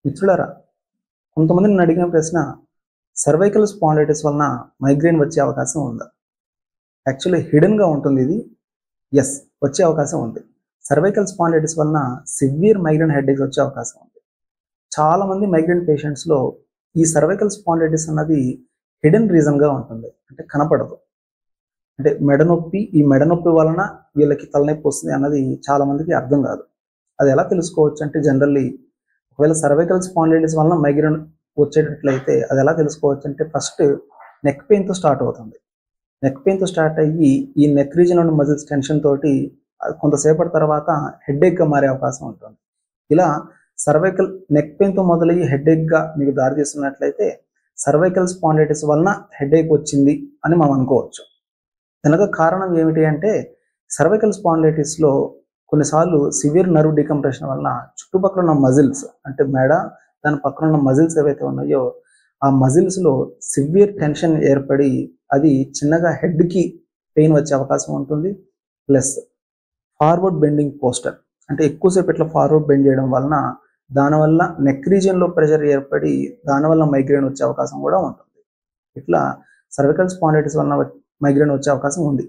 మిత్రులారా, కొంతమంది నన్ను అడిగిన ప్రశ్న, సర్వైకల్ స్పాండిలైటిస్ వలన మైగ్రేన్ వచ్చే అవకాశం ఉందా? యాక్చువల్లీ హిడెన్గా ఉంటుంది ఇది. ఎస్, వచ్చే అవకాశం ఉంది. సర్వైకల్ స్పాండిలైటిస్ వలన సివియర్ మైగ్రేన్ హెడేక్ వచ్చే అవకాశం ఉంది. చాలామంది మైగ్రేన్ పేషెంట్స్లో ఈ సర్వైకల్ స్పాండిలైటిస్ అన్నది హిడెన్ రీజన్గా ఉంటుంది, అంటే కనపడదు. అంటే మెడనొప్పి, ఈ మెడనొప్పి వలన వీళ్ళకి తలనొప్పి వస్తుంది అన్నది చాలామందికి అర్థం కాదు. అది ఎలా తెలుసుకోవచ్చు అంటే, జనరల్లీ ఒకవేళ సర్వైకల్ స్పాండిలైటిస్ వలన మైగ్రేన్ వచ్చేటట్లయితే అది ఎలా తెలుసుకోవచ్చు అంటే, ఫస్ట్ నెక్ పెయిన్తో స్టార్ట్ అవుతుంది. నెక్ పెయిన్తో స్టార్ట్ అయ్యి ఈ నెక్ రీజన్ ఉన్న మజిల్స్ టెన్షన్ తోటి కొంతసేపటి తర్వాత హెడేక్గా మారే అవకాశం ఉంటుంది. ఇలా సర్వైకల్ నెక్ పెయిన్తో మొదలయ్యి హెడేక్గా మీకు దారి తీస్తున్నట్లయితే సర్వైకల్ స్పాండిలైటిస్ వలన హెడేక్ వచ్చింది అని మనం అనుకోవచ్చు. దానికి కారణం ఏమిటి అంటే, సర్వైకల్ స్పాండిలైటిస్లో కొన్నిసార్లు సివియర్ నర్వ్ డికంప్రెషన్ వలన చుట్టుపక్కల ఉన్న మజిల్స్, అంటే మెడ దాని పక్కన ఉన్న మజిల్స్ ఏవైతే ఉన్నాయో ఆ మజిల్స్లో సివియర్ టెన్షన్ ఏర్పడి అది చిన్నగా హెడ్కి పెయిన్ వచ్చే అవకాశం ఉంటుంది. ప్లస్ ఫార్వర్డ్ బెండింగ్ పోస్టర్, అంటే ఎక్కువసేపు ఇట్లా ఫార్వర్డ్ బెండ్ చేయడం వలన దానివల్ల నెక్ రీజియన్లో ప్రెషర్ ఏర్పడి దానివల్ల మైగ్రేన్ వచ్చే అవకాశం కూడా ఉంటుంది. ఇట్లా సర్వైకల్ స్పాండిలైటిస్ వలన మైగ్రేన్ వచ్చే అవకాశం ఉంది.